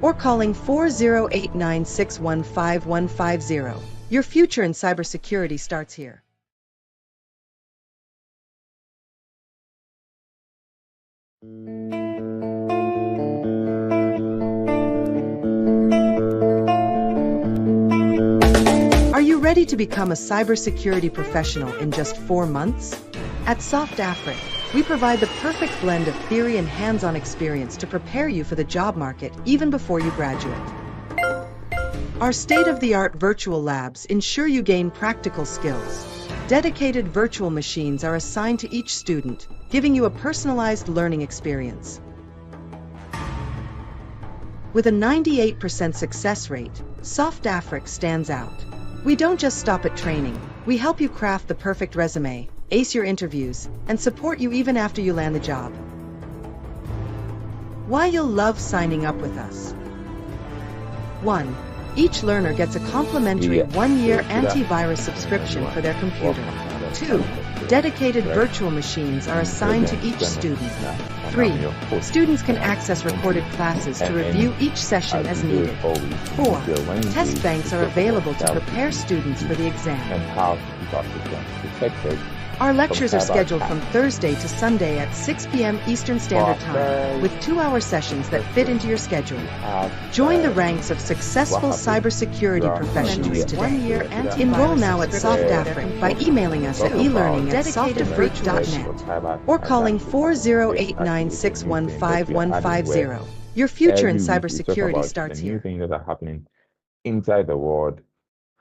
or calling 4089615150. Your future in cybersecurity starts here. Are you ready to become a cybersecurity professional in just 4 months? At Soft Afric, we provide the perfect blend of theory and hands-on experience to prepare you for the job market even before you graduate. Our state-of-the-art virtual labs ensure you gain practical skills. Dedicated virtual machines are assigned to each student, giving you a personalized learning experience. With a 98% success rate, Soft Afric stands out. We don't just stop at training. We help you craft the perfect resume, ace your interviews, and support you even after you land the job. Why you'll love signing up with us. 1. Each learner gets a complimentary 1-year antivirus subscription for their computer. 2. Dedicated virtual machines are assigned to each student. 3. Students can access recorded classes to review each session as needed. 4. Test banks are available to prepare students for the exam. Our lectures are scheduled from Thursday to Sunday at 6 p.m. Eastern Standard Time, with 2-hour sessions that fit into your schedule. Join the ranks of successful cybersecurity professionals today. Enroll now at Soft Afric by emailing us at elearning@softafric.net or calling 4089615150. Your future in cybersecurity starts here. New things that are happening inside the world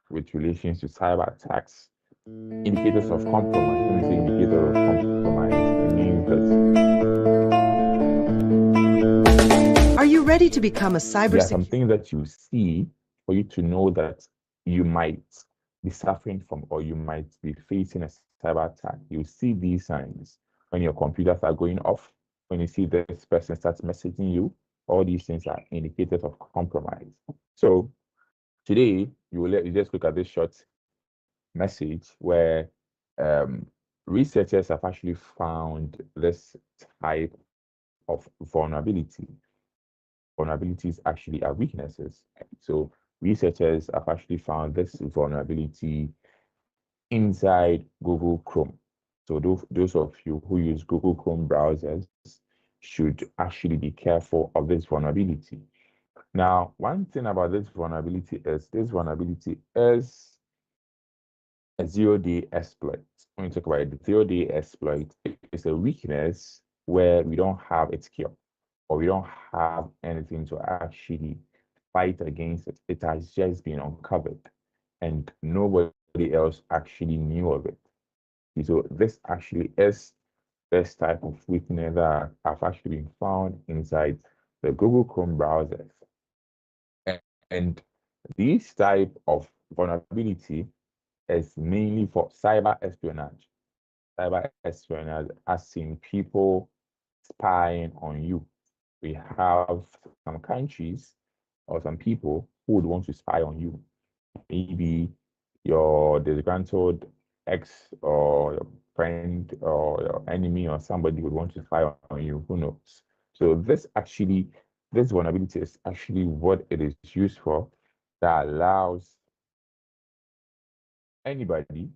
with relations to cyber attacks. Indicators of compromise. When we say indicator of compromise, it means that. Are you ready to become a cybersecurity? There are some things that you see for you to know that you might be suffering from or you might be facing a cyber attack. You see these signs when your computers are going off, when you see this person starts messaging you. All these things are indicators of compromise. So today, you just look at this short message where researchers have actually found this type of vulnerability. Vulnerabilities actually are weaknesses. So researchers have actually found this vulnerability inside Google Chrome. So those of you who use Google Chrome browsers should actually be careful of this vulnerability. Now, one thing about this vulnerability is a zero-day exploit. When we talk about it, the zero-day exploit, it's a weakness where we don't have its cure, or we don't have anything to actually fight against it. It has just been uncovered, and nobody else actually knew of it. So this actually is this type of weakness that have actually been found inside the Google Chrome browsers. And this type of vulnerability is mainly for cyber espionage. Cyber espionage, as seen people spying on you. We have some countries or some people who would want to spy on you. Maybe your disgruntled ex or your friend or your enemy or somebody would want to spy on you. Who knows? So this vulnerability is actually what it is used for, that allows anybody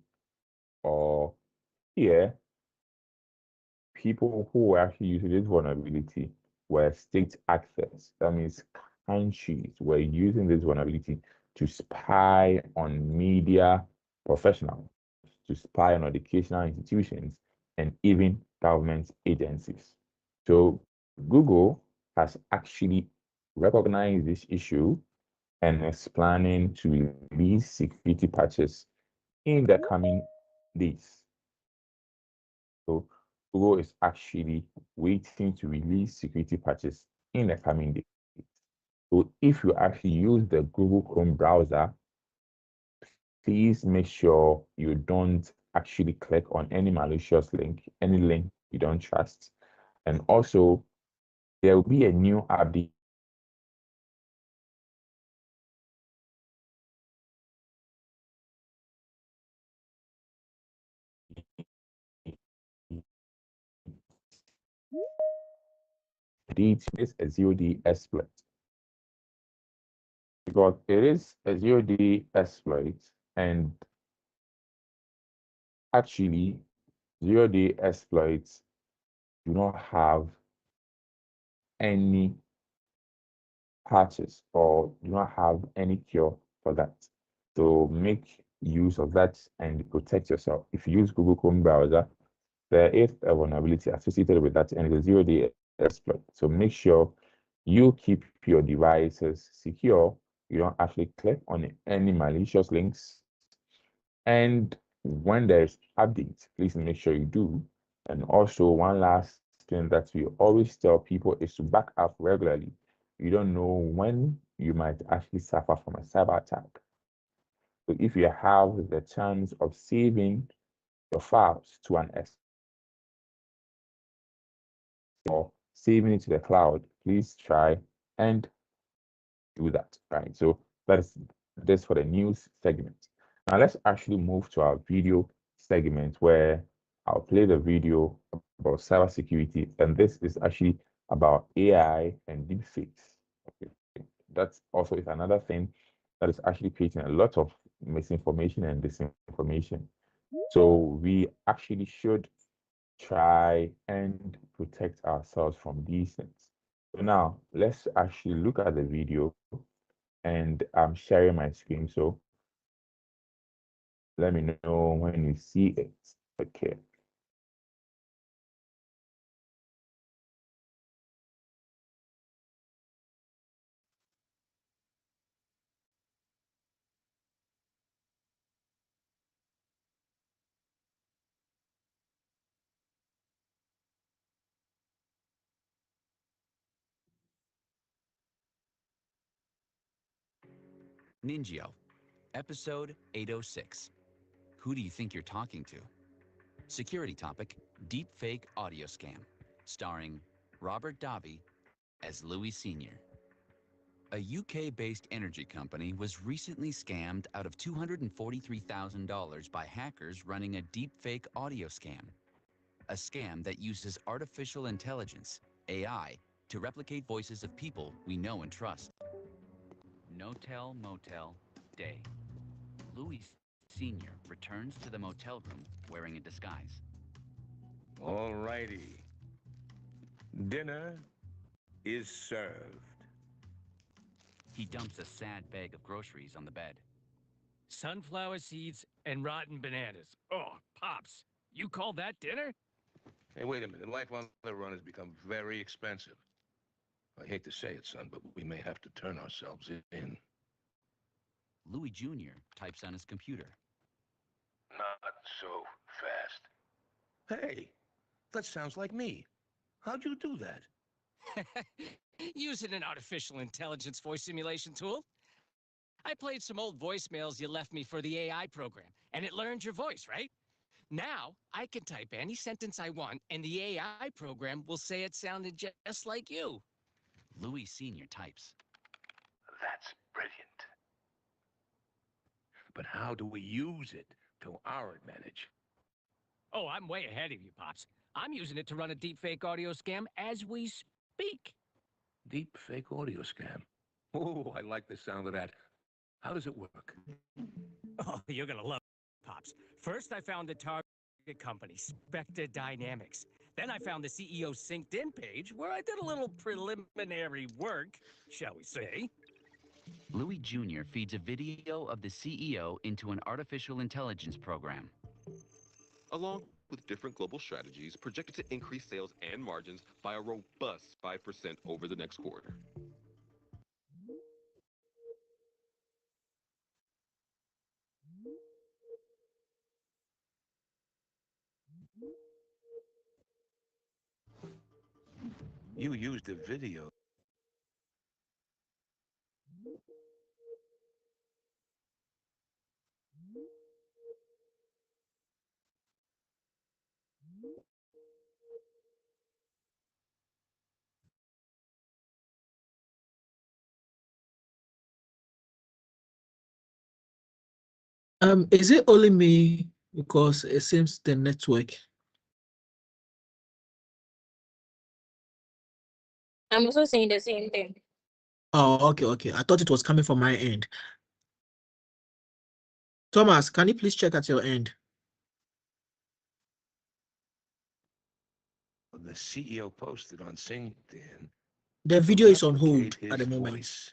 or people who were actually using this vulnerability were state actors. That means countries were using this vulnerability to spy on media professionals, to spy on educational institutions, and even government agencies. So Google has actually recognized this issue and is planning to release security patches in the coming days. So Google is actually waiting to release security patches in the coming days. So if you actually use the Google Chrome browser, please make sure you don't actually click on any malicious link, any link you don't trust. And also, there will be a new update is a zero-day exploit. but it is a zero-day exploit, and actually, zero-day exploits do not have any patches or do not have any cure for that. So make use of that and protect yourself. If you use Google Chrome browser, there is a vulnerability associated with that, and it's a zero-day exploit. So make sure you keep your devices secure. You don't actually click on any malicious links. And when there's updates, please make sure you do. And also, one last thing that we always tell people is to back up regularly. You don't know when you might actually suffer from a cyber attack. So if you have the chance of saving your files to an S or saving it to the cloud, please try and do that, right? So that's this for the news segment. Now let's actually move to our video segment where I'll play the video about cybersecurity, and this is actually about AI and deepfakes. Okay. That's also is another thing that is actually creating a lot of misinformation and disinformation. So we actually should try and protect ourselves from these things. So now let's actually look at the video, and I'm sharing my screen. So let me know when you see it. Okay. Ninjio, episode 806. Who do you think you're talking to? Security topic, deepfake audio scam, starring Robert Davi as Louis Sr. A UK-based energy company was recently scammed out of $243,000 by hackers running a deepfake audio scam. A scam that uses artificial intelligence, AI, to replicate voices of people we know and trust. No-tell motel day. Louis Sr. returns to the motel room wearing a disguise. All righty. Dinner is served. He dumps a sad bag of groceries on the bed. Sunflower seeds and rotten bananas. Oh, Pops, you call that dinner? Hey, wait a minute. Life on the run has become very expensive. I hate to say it, son, but we may have to turn ourselves in. Louis Jr. types on his computer. Not so fast. Hey, that sounds like me. How'd you do that? Using an artificial intelligence voice simulation tool. I played some old voicemails you left me for the AI program, and it learned your voice, right? Now, I can type any sentence I want, and the AI program will say it sounded just like you. Louis Sr. types. That's brilliant. But how do we use it to our advantage? Oh, I'm way ahead of you, Pops. I'm using it to run a deepfake audio scam as we speak. Deep fake audio scam. Oh, I like the sound of that. How does it work? Oh, you're gonna love it, Pops. First, I found the target company, Spectre Dynamics. Then I found the CEO's LinkedIn page, where I did a little preliminary work, shall we say. Louis Jr. feeds a video of the CEO into an artificial intelligence program. Along with different global strategies projected to increase sales and margins by a robust 5% over the next quarter. You used a video. Is it only me because it seems the network? I'm also saying the same thing. Oh, okay, okay. I thought it was coming from my end. Thomas, can you please check at your end? The CEO posted on LinkedIn. The To video is on replicate hold at his the moment. voice.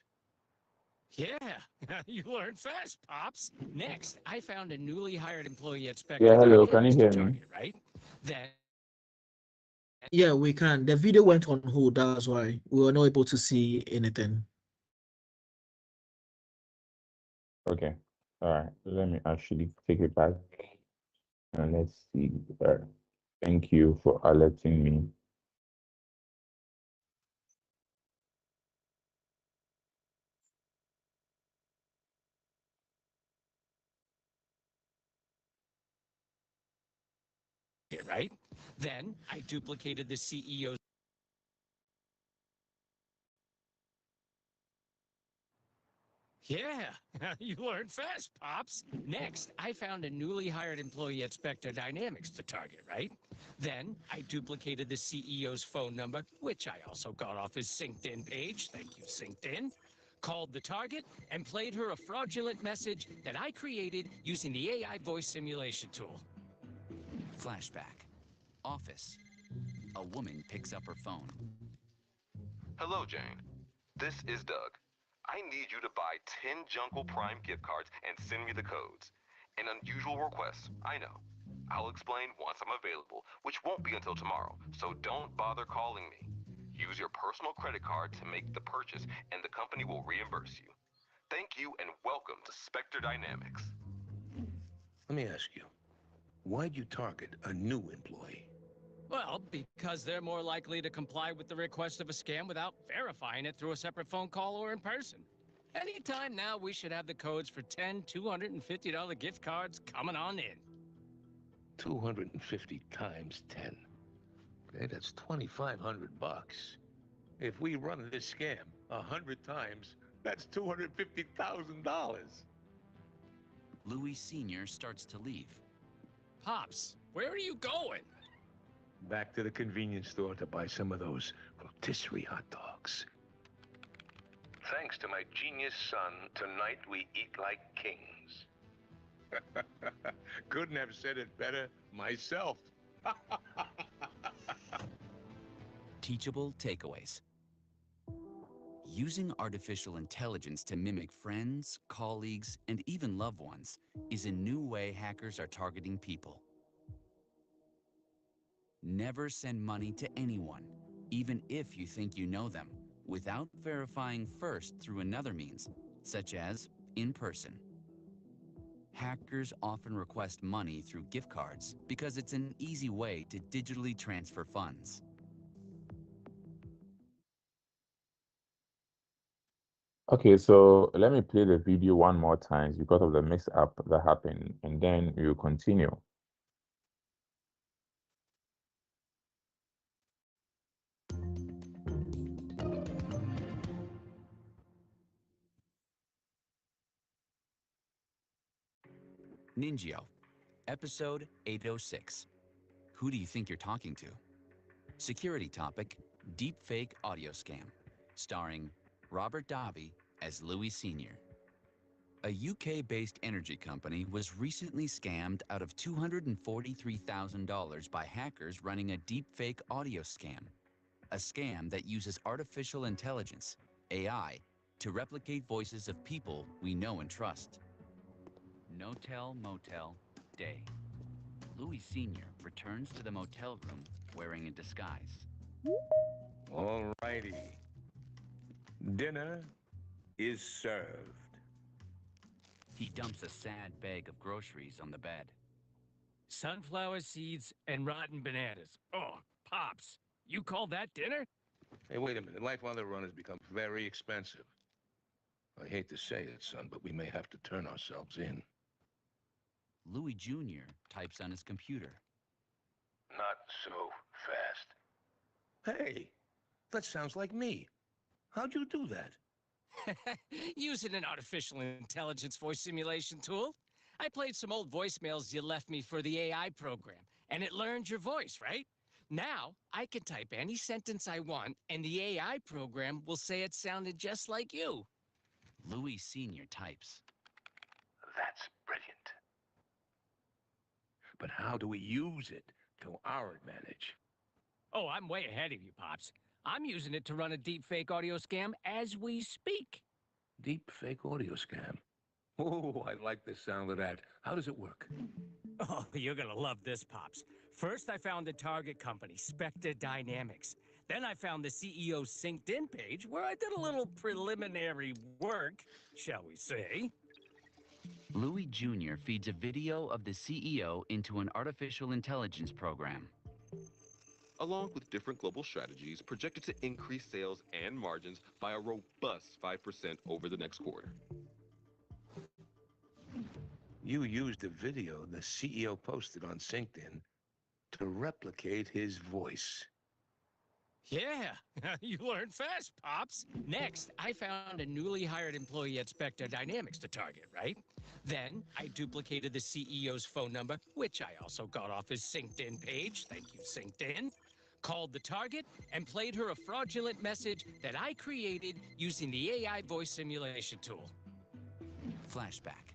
Yeah, you learn fast, Pops. Next, I found a newly hired employee at Yeah, Spectre hello, can you Dynamics to hear me? target, right? Then Yeah, we can. The video went on hold. That's why we were not able to see anything. Okay. All right. Let me actually take it back and let's see. Thank you for alerting me. right? Then I duplicated the CEO's. Yeah, you learn fast, Pops. Next, I found a newly hired employee at Spectre Dynamics to target, right? Then I duplicated the CEO's phone number, which I also got off his LinkedIn page. Thank you, LinkedIn. Called the target and played her a fraudulent message that I created using the AI voice simulation tool. Flashback. Office. A woman picks up her phone. Hello, Jane. This is Doug. I need you to buy 10 Jungle Prime gift cards and send me the codes. An unusual request, I know. I'll explain once I'm available, which won't be until tomorrow, so don't bother calling me. Use your personal credit card to make the purchase, and the company will reimburse you. Thank you and welcome to Spectre Dynamics. Let me ask you, why'd you target a new employee? Well, because they're more likely to comply with the request of a scam without verifying it through a separate phone call or in person. Anytime now, we should have the codes for 10 $250 gift cards coming on in. 250 times 10. Okay, that's 2,500 bucks. If we run this scam 100 times, that's $250,000. Louis Sr. starts to leave. Pops, where are you going? Back to the convenience store to buy some of those rotisserie hot dogs. Thanks to my genius son, tonight we eat like kings. Couldn't have said it better myself. Teachable takeaways. Using artificial intelligence to mimic friends, colleagues, and even loved ones is a new way hackers are targeting people. Never send money to anyone, even if you think you know them, without verifying first through another means, such as in person. Hackers often request money through gift cards because it's an easy way to digitally transfer funds. Okay, so let me play the video one more time because of the mix-up that happened, and then we'll continue. Ninjio, episode 806. Who do you think you're talking to? Security topic, deepfake audio scam, starring Robert Davi as Louis Sr. A UK-based energy company was recently scammed out of $243,000 by hackers running a deepfake audio scam, a scam that uses artificial intelligence, AI, to replicate voices of people we know and trust. No tell, motel, day. Louis Sr. returns to the motel room wearing a disguise. All righty. Dinner is served. He dumps a sad bag of groceries on the bed. Sunflower seeds and rotten bananas. Oh, Pops, you call that dinner? Hey, wait a minute. Life on the run has become very expensive. I hate to say it, son, but we may have to turn ourselves in. Louis Jr. types on his computer. Not so fast. Hey, that sounds like me. How'd you do that? Using an artificial intelligence voice simulation tool. I played some old voicemails you left me for the AI program, and it learned your voice, right? Now, I can type any sentence I want, and the AI program will say it sounded just like you. Louis Sr. types. That's brilliant. But how do we use it to our advantage? Oh, I'm way ahead of you, Pops. I'm using it to run a deepfake audio scam as we speak. Deep fake audio scam. Oh, I like the sound of that. How does it work? Oh, you're gonna love this, Pops. First, I found the target company, Spectre Dynamics. Then I found the CEO's synced-in page, where I did a little preliminary work, shall we say. Louis Jr. feeds a video of the CEO into an artificial intelligence program. Along with different global strategies projected to increase sales and margins by a robust 5% over the next quarter. You used a video the CEO posted on LinkedIn to replicate his voice. Yeah, you learned fast, Pops. Next, I found a newly hired employee at Spectre Dynamics to target, right? Then, I duplicated the CEO's phone number, which I also got off his synced-in page. Thank you, synced-in. Called the target and played her a fraudulent message that I created using the AI voice simulation tool. Flashback.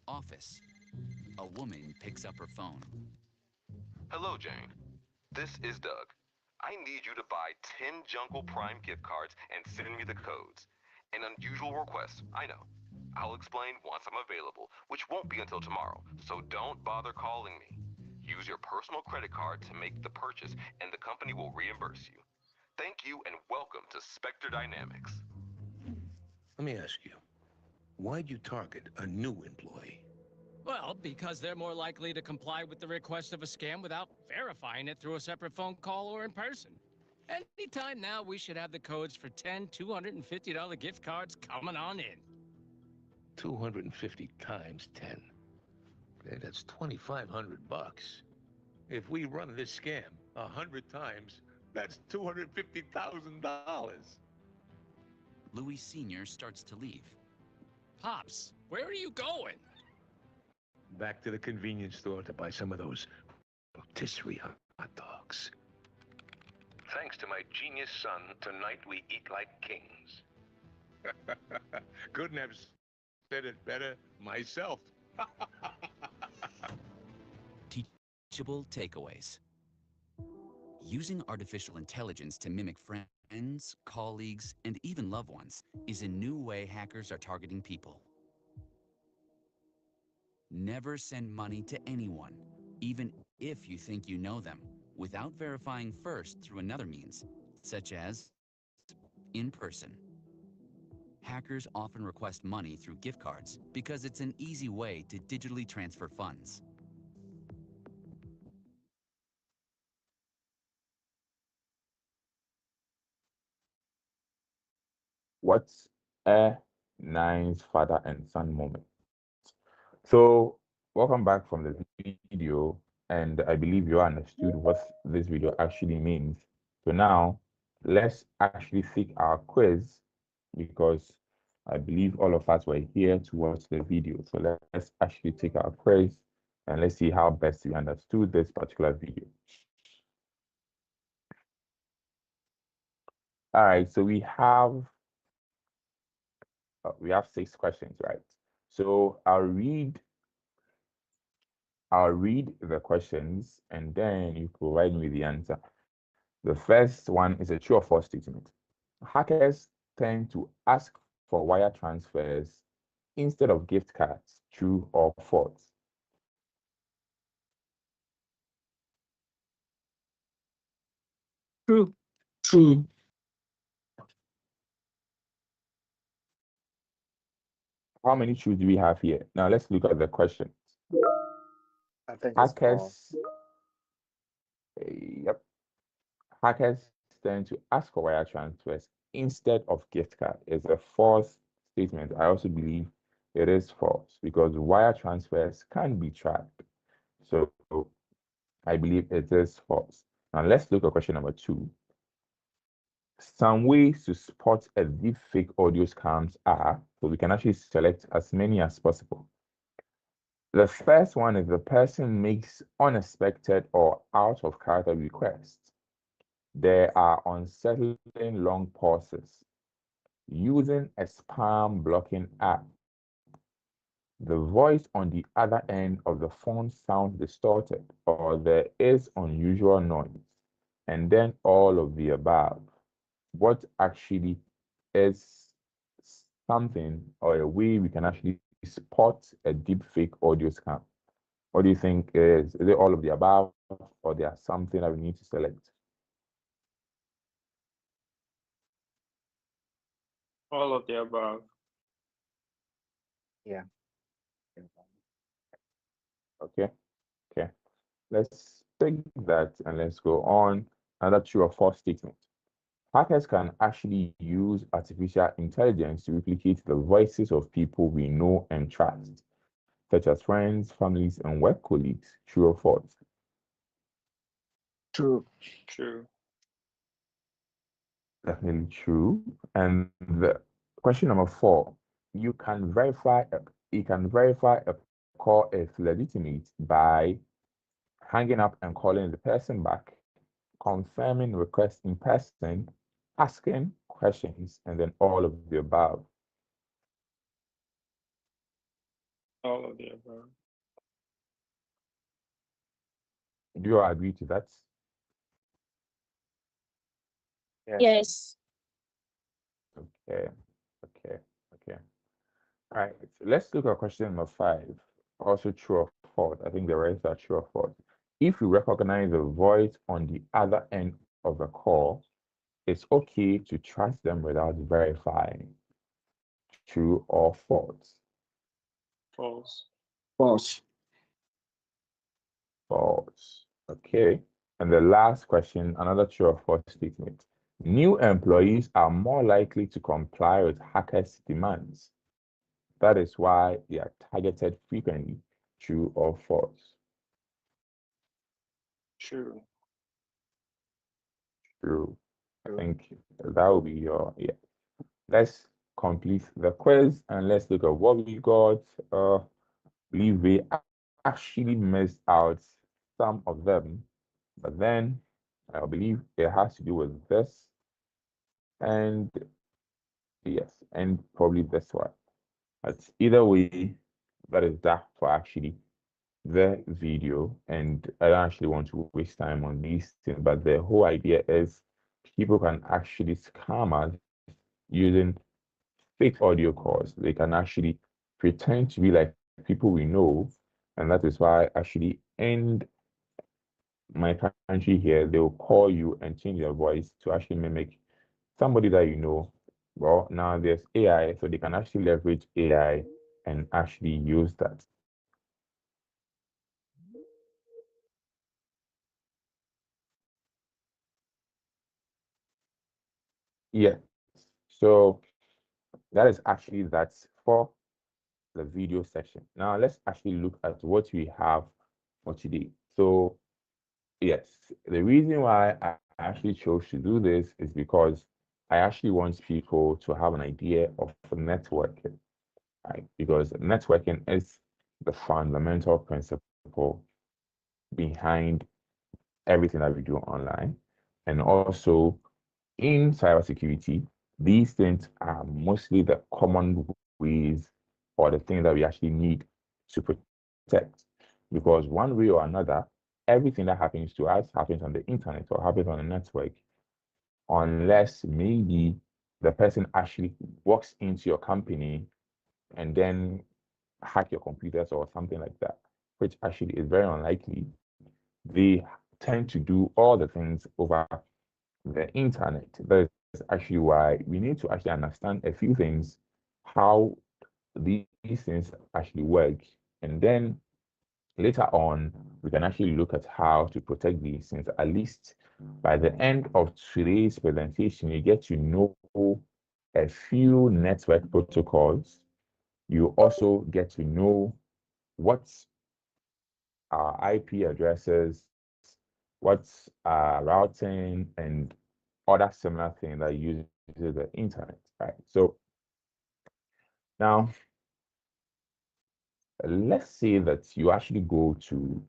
Office. A woman picks up her phone. Hello, Jane. This is Doug. I need you to buy 10 Jungle Prime gift cards and send me the codes. An unusual request, I know. I'll explain once I'm available, which won't be until tomorrow, so don't bother calling me. Use your personal credit card to make the purchase, and the company will reimburse you. Thank you and welcome to Spectre Dynamics. Let me ask you, why'd you target a new employee? Well, because they're more likely to comply with the request of a scam without verifying it through a separate phone call or in person. Anytime now, we should have the codes for 10 $250 gift cards coming on in. 250 times 10. Okay, that's 2,500 bucks. If we run this scam 100 times, that's $250,000. Louis Sr. starts to leave. Pops, where are you going? Back to the convenience store to buy some of those rotisserie hot dogs. Thanks to my genius son, tonight we eat like kings. Couldn't have said it better myself. Teachable takeaways. Using artificial intelligence to mimic friends, colleagues, and even loved ones is a new way hackers are targeting people. Never send money to anyone, even if you think you know them, without verifying first through another means, such as in person. Hackers often request money through gift cards because it's an easy way to digitally transfer funds. What's a nice father and son moment? So, welcome back from the video, and I believe you understood what this video actually means. So now, let's actually seek our quiz, because I believe all of us were here to watch the video. So let's actually take our quiz, and let's see how best we understood this particular video. All right, so we have 6 questions, right? So I'll read the questions, and then you provide me the answer. The first one is a true or false statement. Hackers tend to ask for wire transfers instead of gift cards. True or false? True. True. How many truths do we have here? Now let's look at the questions. I think it's false. Yep. Hackers tend to ask for wire transfers instead of gift card. It's a false statement. I also believe it is false because wire transfers can be tracked. So I believe it is false. Now let's look at question number 2. Some ways to spot a deepfake audio scams are, so we can actually select as many as possible. The first one is the person makes unexpected or out of character requests. There are unsettling long pauses. Using a spam blocking app, the voice on the other end of the phone sounds distorted, or there is unusual noise, and then all of the above. What actually is something or a way we can actually spot a deep fake audio scam? What do you think is it all of the above, or there are something that we need to select? All of the above. Yeah. Okay, okay. Let's take that and let's go on. Another true or false statement. Hackers can actually use artificial intelligence to replicate the voices of people we know and trust, such as friends, families, and work colleagues. True or false? True. True. Definitely true. And the question number 4, you can verify a call is legitimate by hanging up and calling the person back, confirming requests in person, asking questions, and then all of the above. All of the above. Do you all agree to that? Yes. Yes. Okay, okay, okay. All right, let's look at question number 5. Also true or false. I think the rest are true or false. If you recognize a voice on the other end of the call, it's okay to trust them without verifying. True or false? False. False. False. Okay. And the last question, another true or false statement. New employees are more likely to comply with hackers' demands. That is why they are targeted frequently. True or false? True. True. I True. think that will be your, yeah. Let's complete the quiz and let's look at what we got. Believe we actually missed out some of them, but then I believe it has to do with this and yes, and probably this one. But either way, that is that for actually the video. And I don't actually want to waste time on these things, but the whole idea is people can actually scam us using fake audio calls. They can actually pretend to be like people we know, and that is why actually in my country here, they will call you and change your voice to actually mimic somebody that you know. Well, now there's AI, so they can actually leverage AI and actually use that. Yeah. So that is actually that's for the video section. Now let's actually look at what we have for today. So yes, the reason why I actually chose to do this is because I actually want people to have an idea of networking, right? Because networking is the fundamental principle behind everything that we do online. And also in cybersecurity, these things are mostly the common ways or the things that we actually need to protect. Because one way or another, everything that happens to us happens on the internet or happens on the network, unless maybe the person actually walks into your company and then hack your computers or something like that, which actually is very unlikely. They tend to do all the things over the internet. That's actually why we need to actually understand a few things, how these things actually work. And then later on, we can actually look at how to protect these things. At least by the end of today's presentation, you get to know a few network protocols. You also get to know what are IP addresses, what's routing, and other similar things that uses the internet, right? So now let's say that you actually go to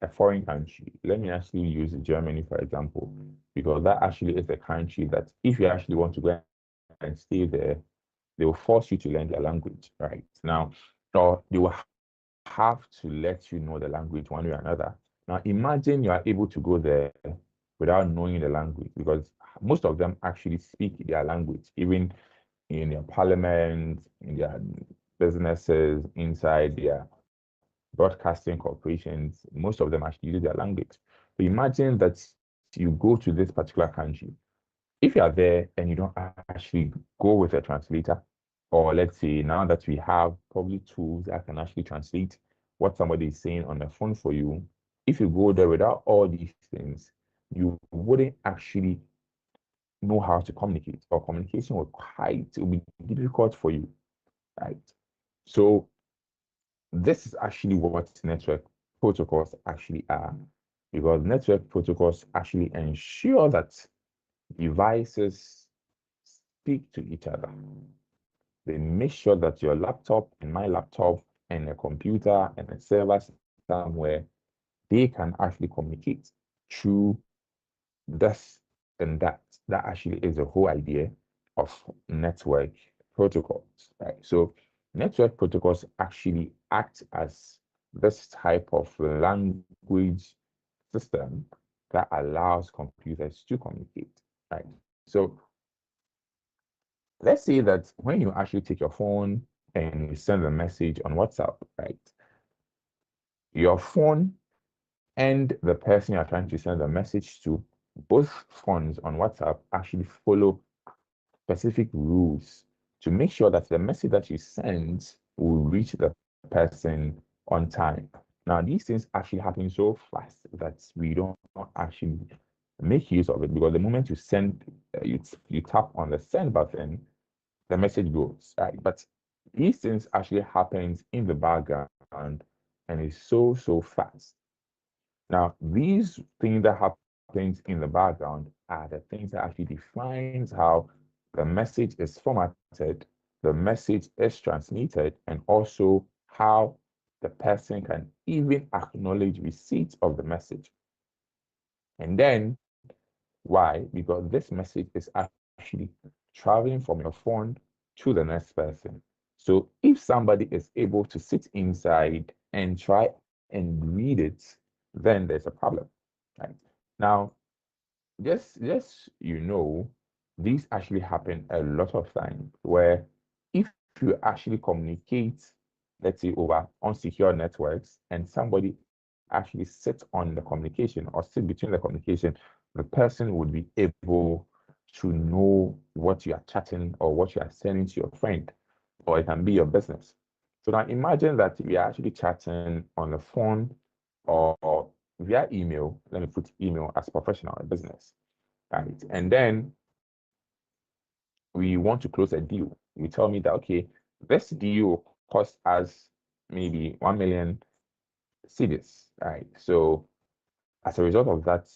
a foreign country, let me actually use Germany, for example, because that actually is a country that if you actually want to go and stay there, they will force you to learn their language, right? Now, or they will have to let you know the language one way or another. Now, imagine you are able to go there without knowing the language, because most of them actually speak their language, even in their parliament, in their businesses, inside their broadcasting corporations. Most of them actually use their language. So imagine that you go to this particular country. If you are there and you don't actually go with a translator, or let's say now that we have probably tools that can actually translate what somebody is saying on the phone for you, if you go there without all these things, you wouldn't actually know how to communicate, or communication will be difficult for you, right? So this is actually what network protocols actually are, because network protocols actually ensure that devices speak to each other. They make sure that your laptop and my laptop and a computer and a server somewhere, they can actually communicate through this and that. That actually is the whole idea of network protocols, right? So network protocols actually act as this type of language system that allows computers to communicate, right? So let's say that when you actually take your phone and you send a message on WhatsApp, right? Your phone and the person you're trying to send a message to, both phones on WhatsApp actually follow specific rules to make sure that the message that you send will reach the person on time. Now, these things actually happen so fast that we don't actually make use of it, because the moment you send, you tap on the send button, the message goes, right? But these things actually happens in the background and it's so fast. Now, these things that happens in the background are the things that actually defines how the message is formatted, the message is transmitted, and also how the person can even acknowledge receipt of the message. And then why? Because this message is actually traveling from your phone to the next person. So if somebody is able to sit inside and try and read it, then there's a problem, right? Now, just these actually happen a lot of times, where if you actually communicate, let's say over unsecure networks, and somebody actually sits on the communication or sit between the communication, the person would be able to know what you are chatting or what you are sending to your friend, or it can be your business. So now imagine that we are actually chatting on the phone or via email. Let me put email as professional business, right? And then we want to close a deal. You tell me that, okay, this deal cost us maybe 1 million cedis, right? So as a result of that,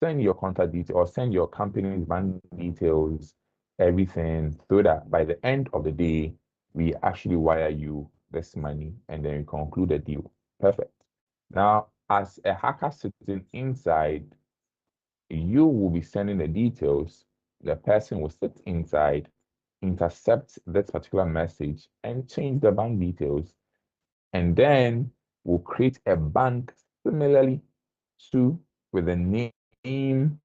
send your contact details or send your company's bank details, everything, so that by the end of the day, we actually wire you this money and then we conclude the deal. Perfect. Now, as a hacker sitting inside, you will be sending the details. The person will sit inside, intercept this particular message, and change the bank details. And then we'll create a bank similarly to with the name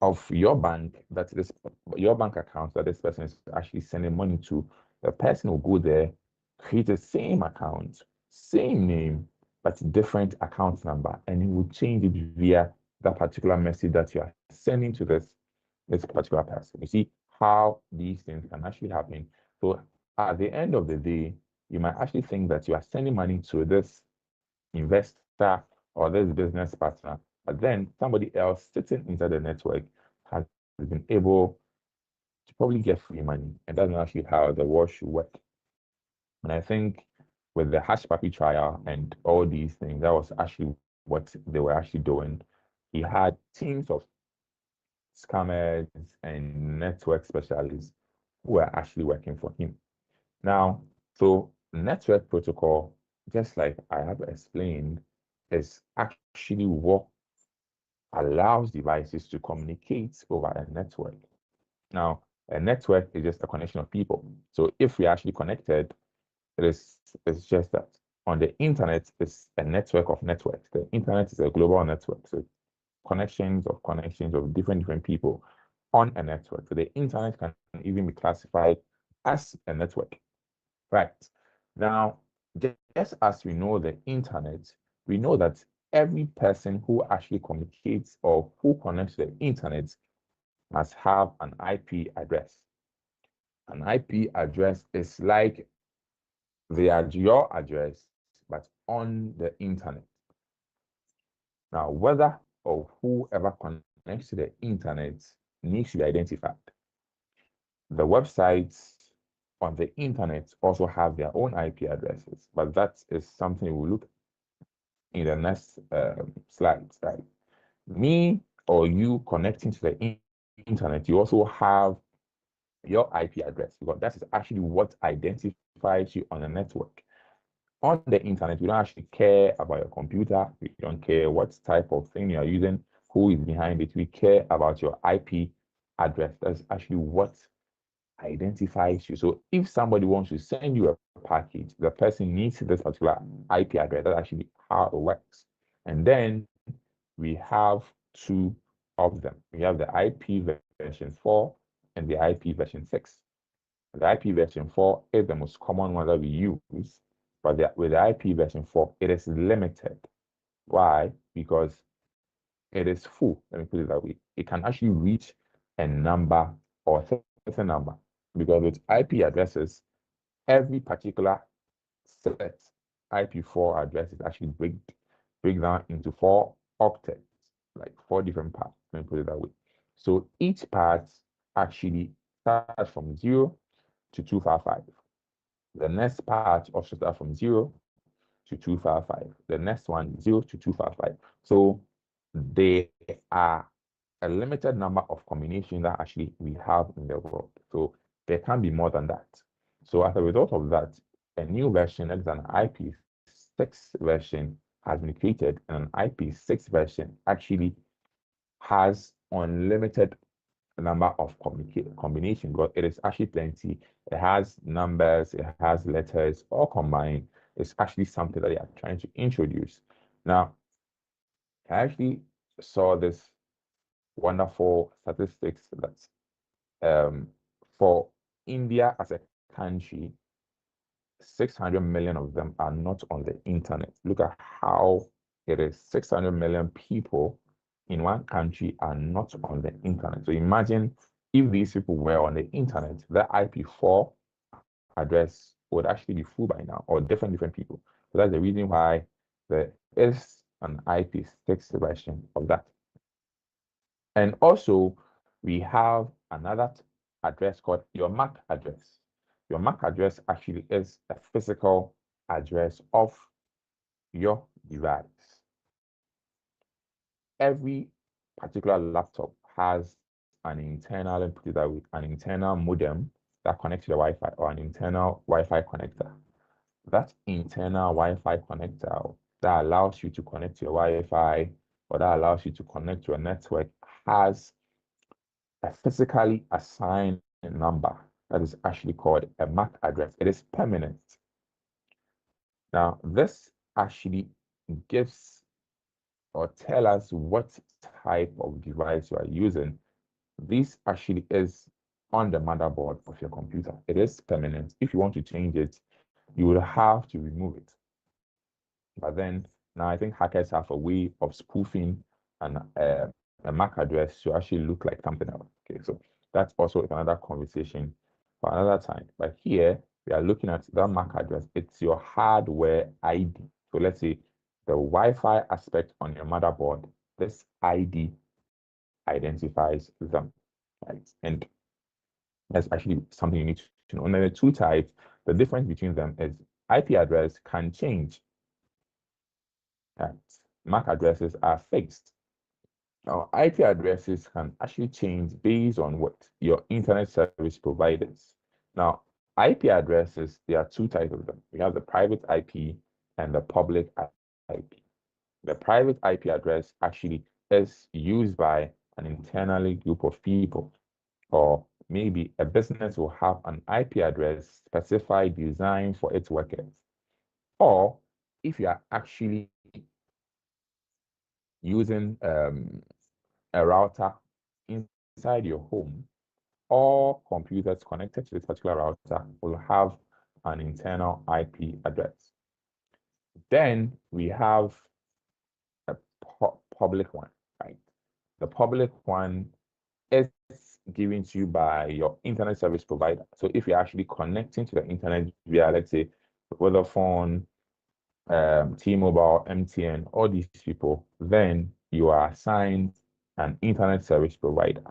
of your bank, that this your bank account that this person is actually sending money to. The person will go there, create the same account, same name, but different account number, and he will change it via that particular message that you are sending to this particular person. You see how these things can actually happen. So at the end of the day, you might actually think that you are sending money to this investor or this business partner, but then somebody else sitting inside the network has been able to probably get free money. And that's not actually how the world should work. And I think with the Hash Puppy trial and all these things, that was actually what they were actually doing. He had teams of scammers and network specialists who were actually working for him. Now, so network protocol, just like I have explained, is actually what allows devices to communicate over a network. Now, a network is just a connection of people. So if we're actually connected, it's just that. On the internet, it's a network of networks. The internet is a global network. So connections of different people on a network. So the internet can even be classified as a network. Right. Now, just as we know the internet, we know that every person who actually communicates or who connects to the internet must have an IP address. An IP address is like your address, but on the internet. Now, whether or whoever connects to the internet needs to be identified. The websites on the internet also have their own IP addresses, but that is something we'll look in the next slides. Right? Me or you connecting to the internet, you also have your IP address, because that is actually what identifies you on the network. On the internet, we don't actually care about your computer. We don't care what type of thing you are using, who is behind it. We care about your IP address. That's actually what identifies you. So if somebody wants to send you a package, the person needs this particular IP address. That's actually how it works. And then we have two of them. We have the IP version 4 and the IP version 6. The IP version 4 is the most common one that we use, but with the IP version 4, it is limited. Why? Because it is full. Let me put it that way. It can actually reach a number or a certain number, because with IP addresses, every particular set IP4 address is actually break down into 4 octets, like 4 different parts. Let me put it that way. So each part actually starts from 0 to 255. The next part also starts from 0 to 255. The next one, 0 to 255. So they are a limited number of combinations that actually we have in the world. So there can be more than that. So as a result of that, a new version, that is an IP6 version, has been created, and an IP6 version actually has unlimited number of combinations, but it is actually plenty. It has numbers, it has letters, all combined. It's actually something that they are trying to introduce. Now, I actually saw this wonderful statistics that for India as a country, 600 million of them are not on the internet. Look at how it is. 600 million people in one country are not on the internet. So imagine if these people were on the internet, the IP4 address would actually be full by now, or different people. So that's the reason why there is an IP6 version of that. And also, we have another address called your MAC address. Your MAC address actually is a physical address of your device. Every particular laptop has an internal, let me put it that way, an internal modem that connects to the Wi-Fi, or an internal Wi-Fi connector. That internal Wi-Fi connector that allows you to connect to your Wi-Fi, or that allows you to connect to a network, has a physically assigned number that is actually called a MAC address. It is permanent. Now, this actually gives or tell us what type of device you are using. This actually is on the motherboard of your computer. It is permanent. If you want to change it, you will have to remove it. But then now I think hackers have a way of spoofing a MAC address to actually look like something else. Okay, so that's also another conversation for another time. But here we are looking at that MAC address. It's your hardware ID. So let's say the Wi-Fi aspect on your motherboard, this ID identifies them, right? And that's actually something you need to know. And then the two types, the difference between them is IP address can change. Right? MAC addresses are fixed. Now, IP addresses can actually change based on what your internet service providers. Now, IP addresses, there are two types of them. We have the private IP and the public IP. The private IP address actually is used by an internally group of people, or maybe a business will have an IP address specified designed for its workers. Or if you are actually using a router inside your home, all computers connected to this particular router will have an internal IP address. Then we have a public one, right? The public one is given to you by your internet service provider. So if you're actually connecting to the internet via, let's say, Vodafone, T-Mobile, MTN, all these people, then you are assigned an internet service provider.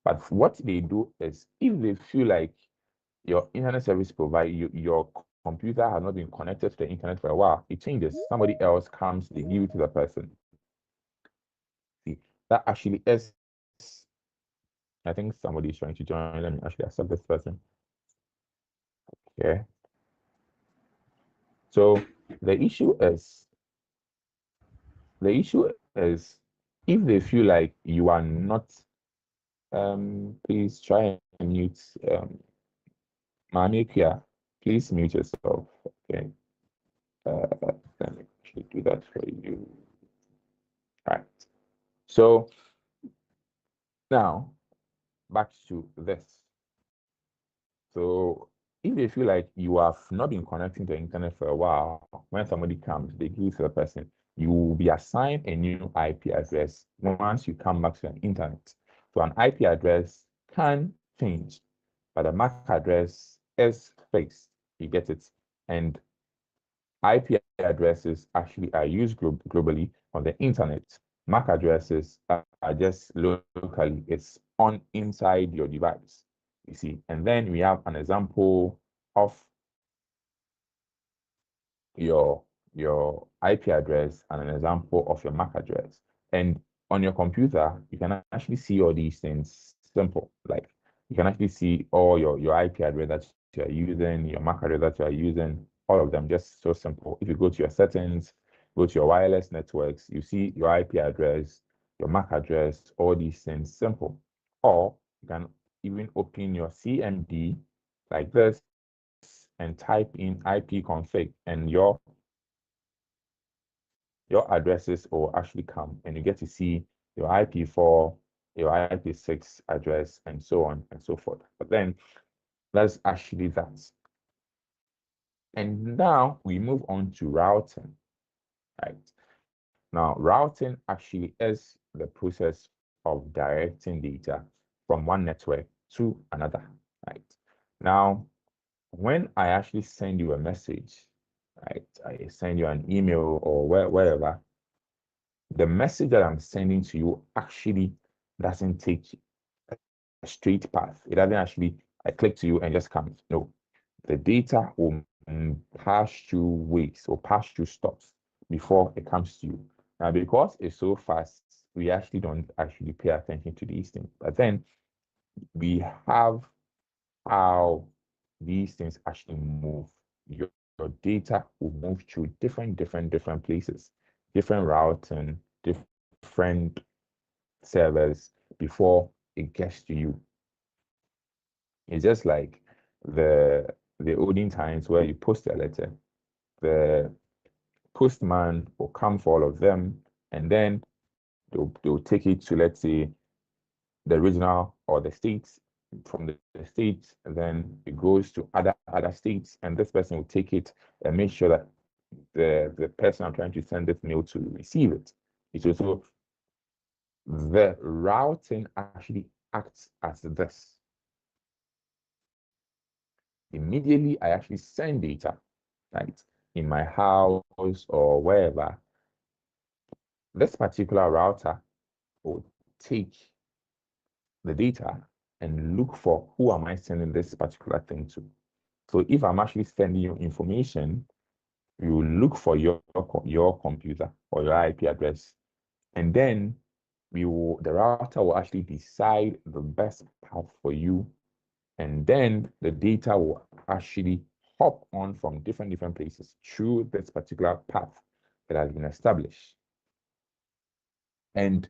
But what they do is, if they feel like your internet service provider, your computer has not been connected to the internet for a while, it changes. Somebody else comes, they give it to the person. See, that actually is, I think somebody is trying to join. Let me actually accept this person. Okay. So the issue is, if they feel like you are not, please try and mute, Mamikia, please mute yourself. Okay. Let me actually do that for you. All right. So now back to this. So if they feel like you have not been connecting to the internet for a while, when somebody comes, they give it to the person, you will be assigned a new IP address once you come back to the internet. So an IP address can change, but a MAC address is fixed. You get it? And IP addresses actually are used globally on the internet. MAC addresses are just locally. It's on inside your device, you see. And then we have an example of your IP address and an example of your MAC address. And on your computer, you can actually see all these things simple. Like you can actually see all your IP address that you are using, your MAC address that you are using, all of them just so simple. If you go to your settings, go to your wireless networks, you see your IP address, your MAC address, all these things simple. Or you can even open your CMD like this and type in ipconfig, and your addresses will actually come, and you get to see your IP4, your IP6 address, and so on and so forth. But then that's actually that. And now we move on to routing, right? Now, routing actually is the process of directing data from one network to another, right? Now, when I actually send you a message, right, I send you an email or wherever, the message that I'm sending to you actually doesn't take a straight path. It doesn't actually, I click to you and just comes. No, the data will pass through ways or pass through stops before it comes to you. Now, because it's so fast, we actually don't actually pay attention to these things. But then we have how these things actually move. Your data will move through different places, different routing, different servers before it gets to you. It's just like the olden times where you post a letter, the postman will come for all of them, and then they'll take it to, let's say, the regional or the states. From the states, then it goes to other states, and this person will take it and make sure that the person I'm trying to send this mail to receive it. It's also the routing actually acts as this. Immediately, I actually send data, right, in my house or wherever. This particular router will take the data and look for who am I sending this particular thing to. So if I'm actually sending you information, you will look for your computer or your IP address, and then the router will actually decide the best path for you, and then the data will actually hop on from different places through this particular path that has been established. And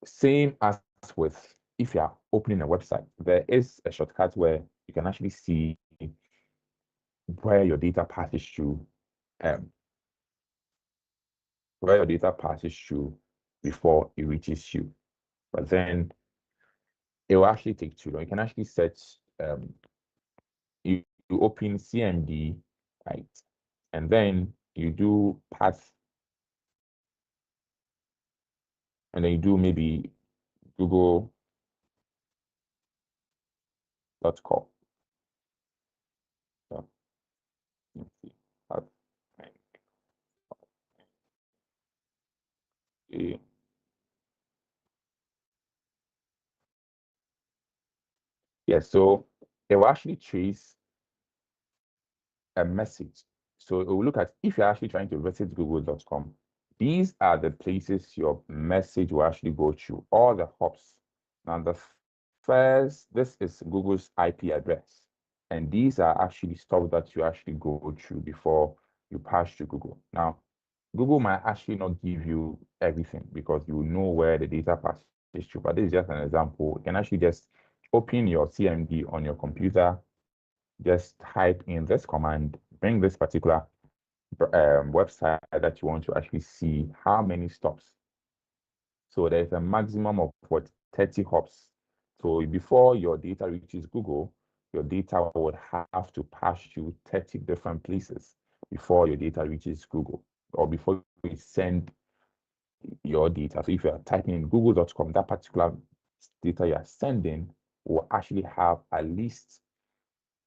same as with if you are opening a website, there is a shortcut where you can actually see where your data passes through, um, before it reaches you. But then it will actually take too long. You can actually set you open CMD, right? And then you do path, and then you do maybe google.com. So, let's see. Path, okay. Yeah, so it will actually trace a message. So it will look at if you're actually trying to visit google.com, these are the places your message will actually go through, all the hops. Now, the first, this is Google's IP address. And these are actually stuff that you actually go through before you pass to Google. Now, Google might actually not give you everything because you know where the data passes through, but this is just an example. You can actually just open your CMD on your computer, just type in this command, bring this particular website that you want to actually see how many stops. So there's a maximum of 30 hops. So before your data reaches Google, your data would have to pass through 30 different places before your data reaches Google, or before you send your data. So if you are typing in google.com, that particular data you are sending will actually have at least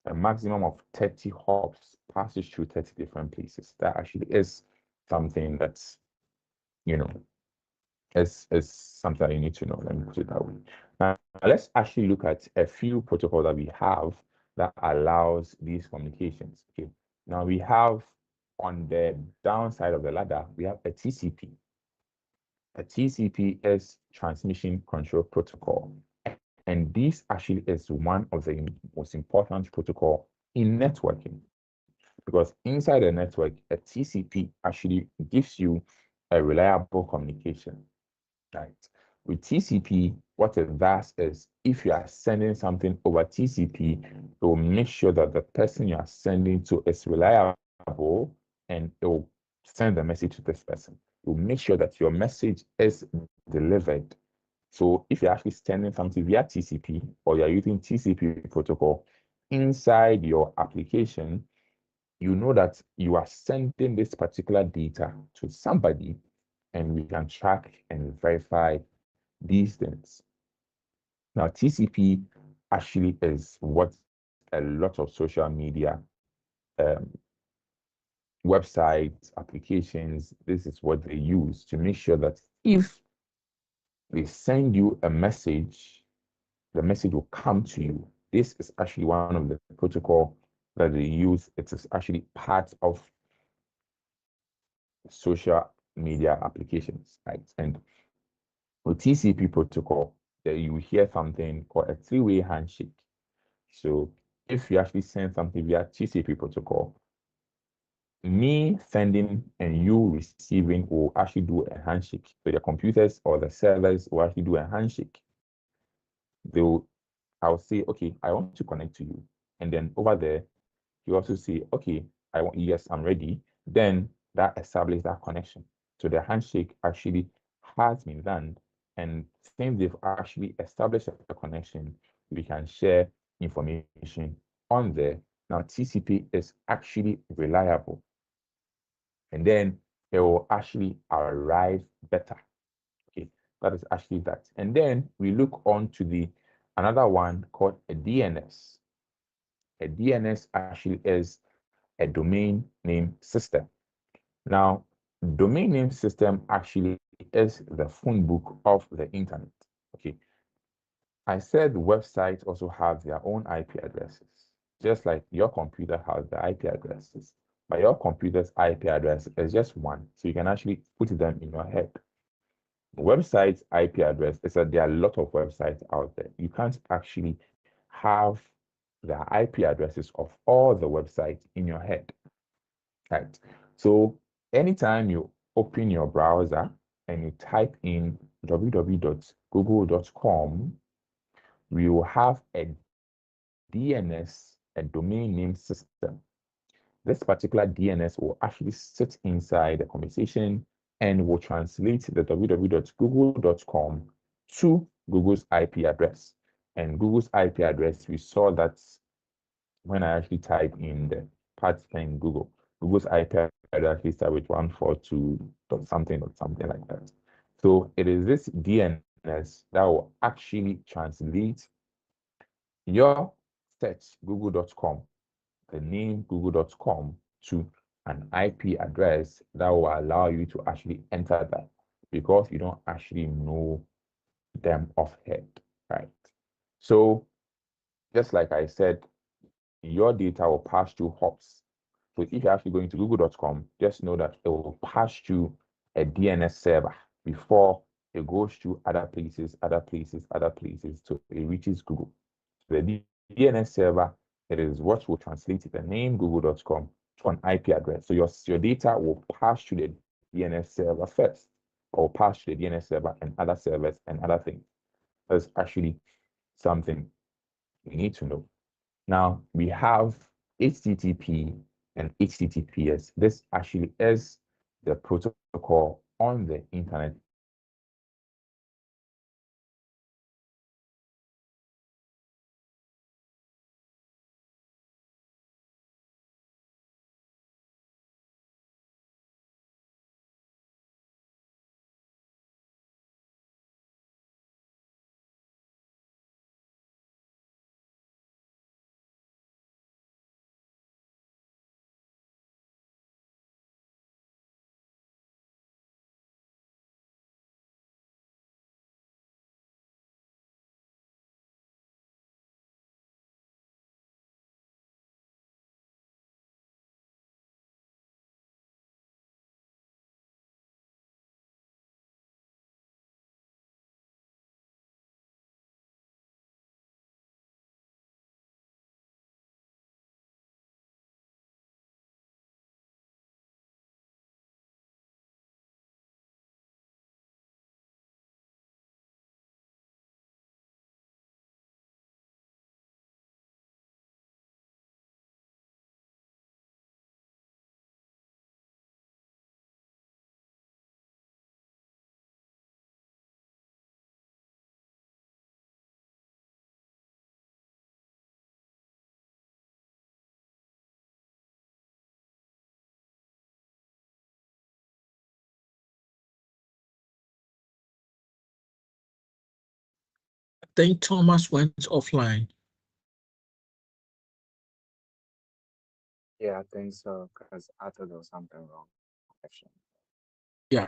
a maximum of 30 hops passes through 30 different places. That actually is something that's, is something that you need to know. Let me put it that way. Now, let's actually look at a few protocols that we have that allows these communications. Okay. Now we have on the downside of the ladder, we have a TCP. A TCP is Transmission Control Protocol. And this actually is one of the most important protocol in networking, because inside a network, a TCP actually gives you a reliable communication, right? With TCP, what it does is if you are sending something over TCP, it will make sure that the person you are sending to is reliable, and it will send the message to this person. It will make sure that your message is delivered. So if you're actually sending something via TCP, or you're using TCP protocol inside your application, you know that you are sending this particular data to somebody, and we can track and verify these things. Now, TCP actually is what a lot of social media websites, applications, this is what they use to make sure that if they send you a message, the message will come to you. This is actually one of the protocol that they use. It is actually part of social media applications, right? And with TCP protocol, you hear something called a three-way handshake. So if you actually send something via TCP protocol, me sending and you receiving will actually do a handshake. So the computers or the servers will actually do a handshake. I'll say, okay, I want to connect to you. And then over there, you also say, okay, yes, I'm ready. Then that establishes that connection. So the handshake actually has been done. And since they've actually established a connection, we can share information on there. Now, TCP is actually reliable. And then it will actually arrive better. Okay, that is actually that. And then we look on to another one called a DNS. A DNS actually is a domain name system. Now, domain name system actually is the phone book of the internet. Okay, I said websites also have their own IP addresses, just like your computer has the IP addresses. But your computer's IP address is just one, so you can actually put them in your head. Websites IP address is that there are a lot of websites out there. You can't actually have the IP addresses of all the websites in your head, right? So anytime you open your browser, and you type in www.google.com, we will have a DNS, a domain name system. This particular DNS will actually sit inside the conversation and will translate the www.google.com to Google's IP address. And Google's IP address, we saw that when I actually type in the part in Google, Google's IP address actually start with 142.something like that. So it is this DNS that will actually translate your search google.com, the name google.com, to an IP address that will allow you to actually enter that because you don't actually know them offhand, right? So just like I said, your data will pass through hops. So if you're actually going to google.com, just know that it will pass through a DNS server before it goes to other places, so it reaches Google. The DNS server, it is what will translate the name google.com to an IP address. So your data will pass through the DNS server first, or pass through the DNS server and other servers and other things. That's actually something we need to know. Now we have HTTP and HTTPS. This actually is the protocol on the internet I think Thomas went offline. Yeah, I think so, because I thought there was something wrong. Actually. Yeah.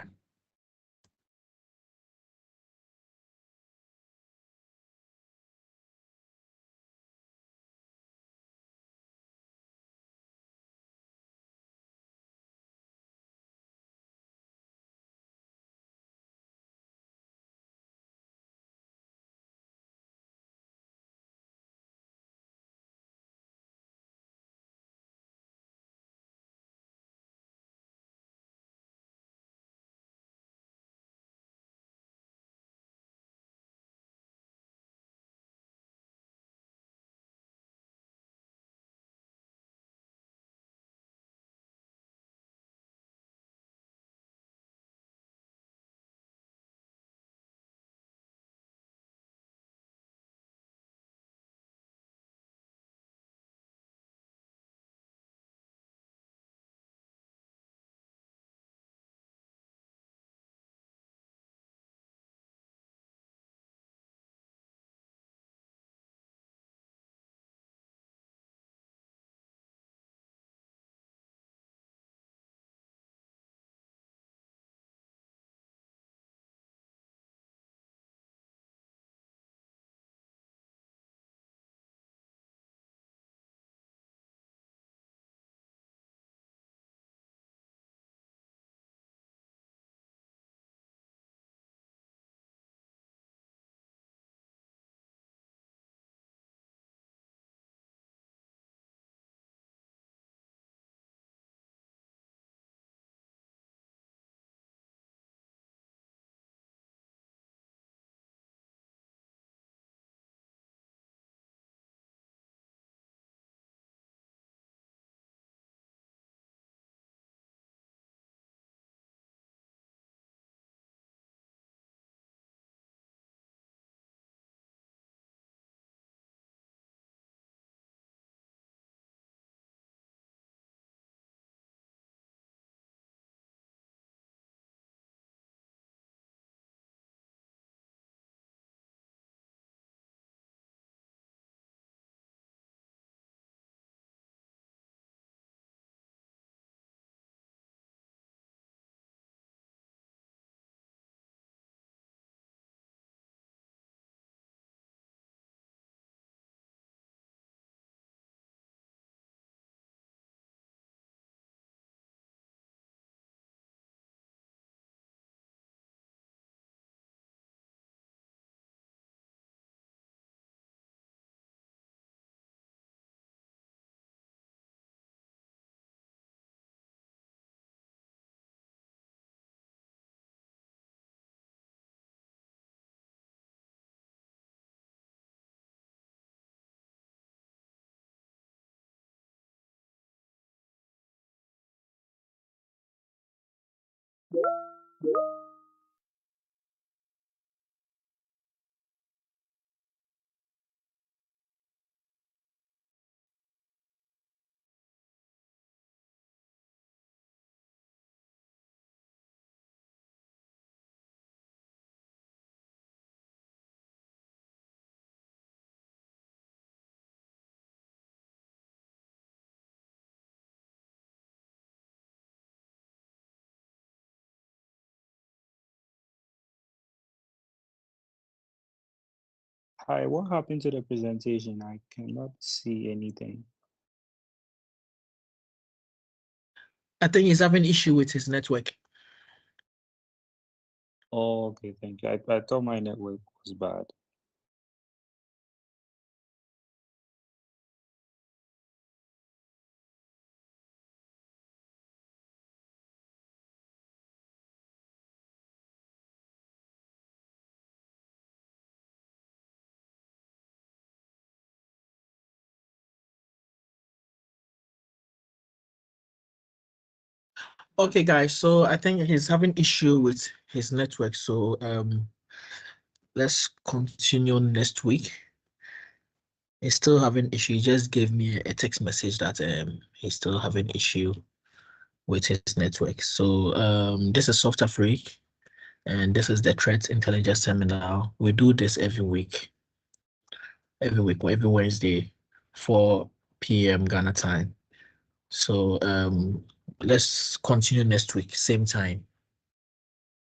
Hi, what happened to the presentation? I cannot see anything. I think he's having issue with his network. Oh, okay, thank you. I thought my network was bad. Okay, guys, so I think he's having issue with his network. So let's continue next week. He's still having issue. He just gave me a text message that he's still having issue with his network. So this is Software Freak, and this is the Threat Intelligence Seminar. We do this every week, every Wednesday, 4 p.m. Ghana time. So let's continue next week, same time.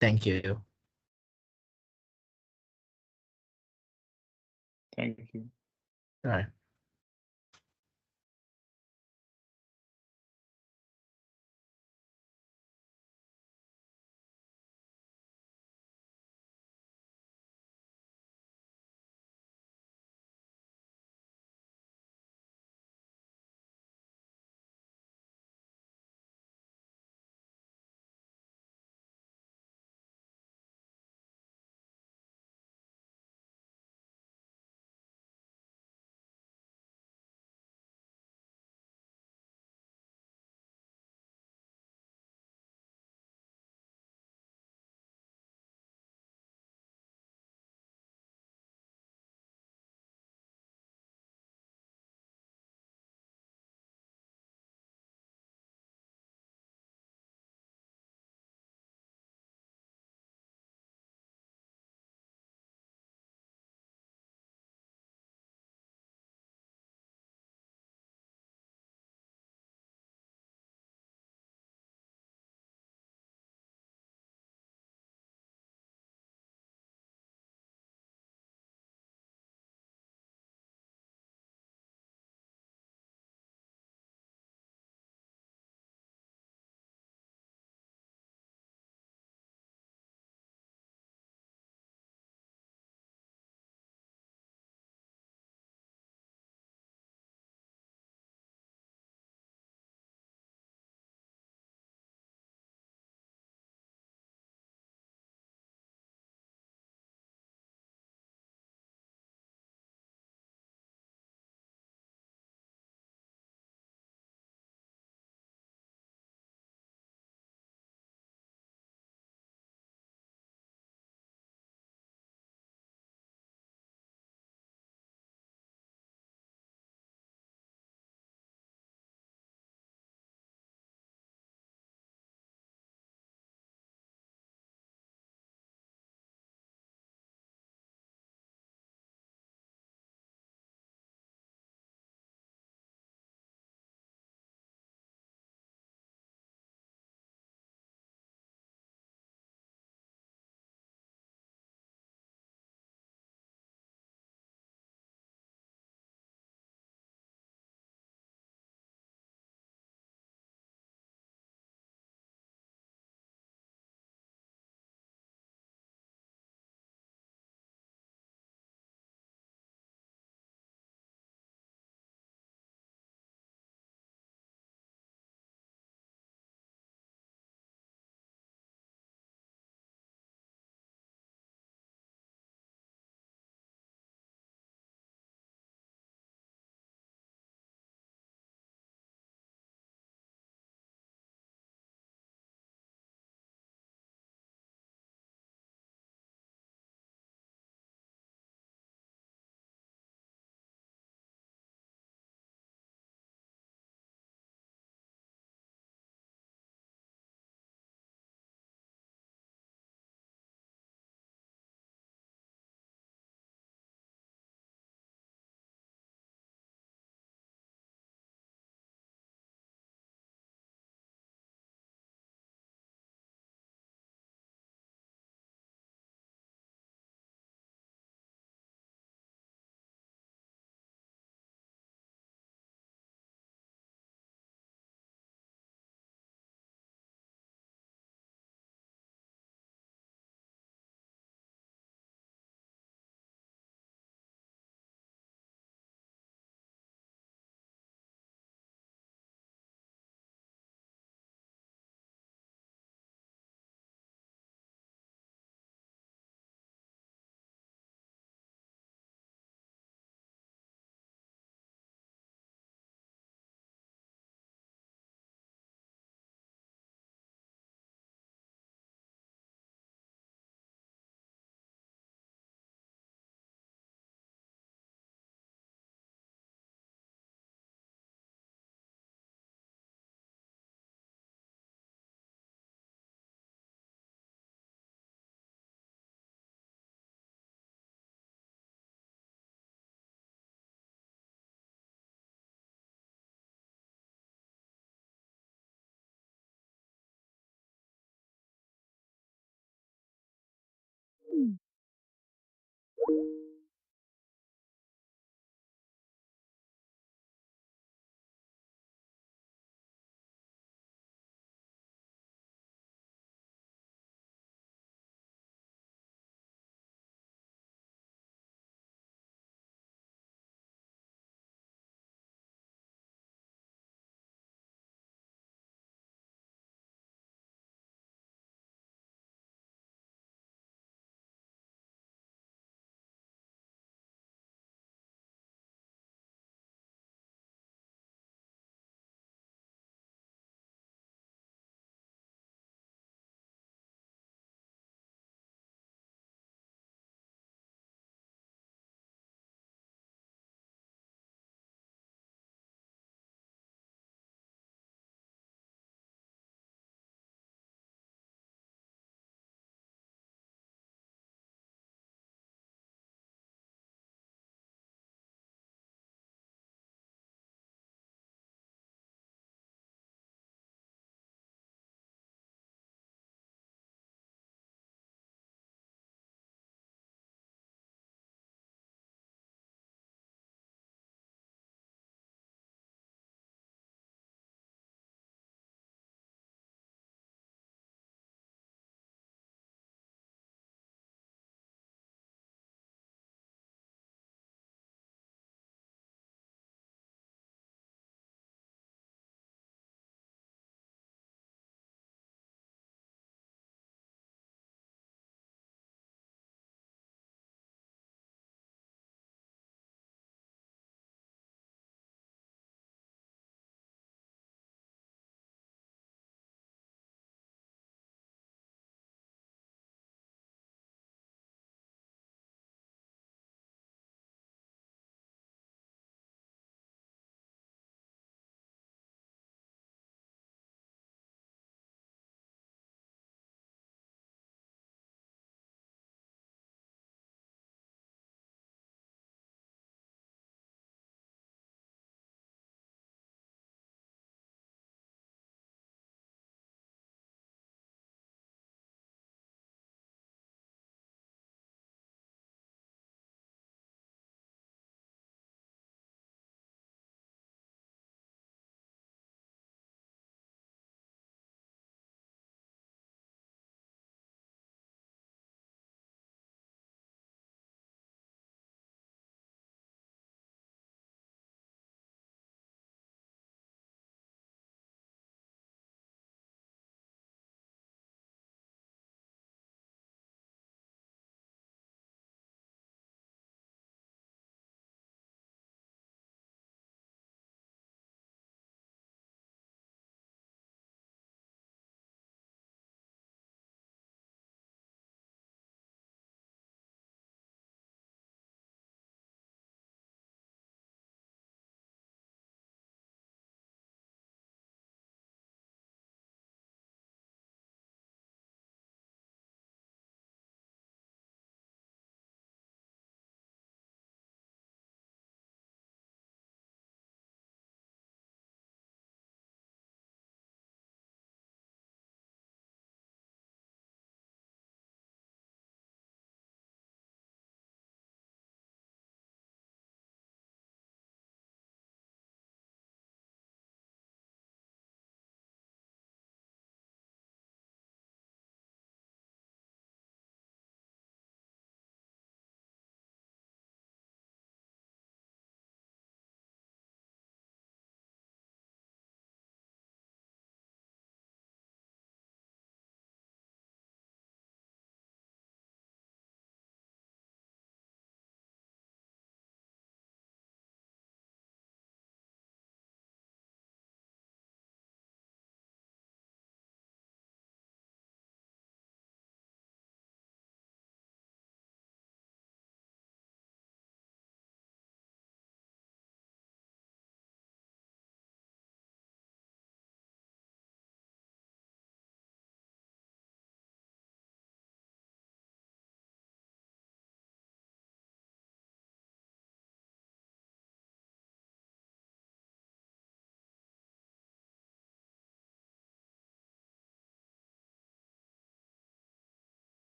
Thank you. Thank you. All right.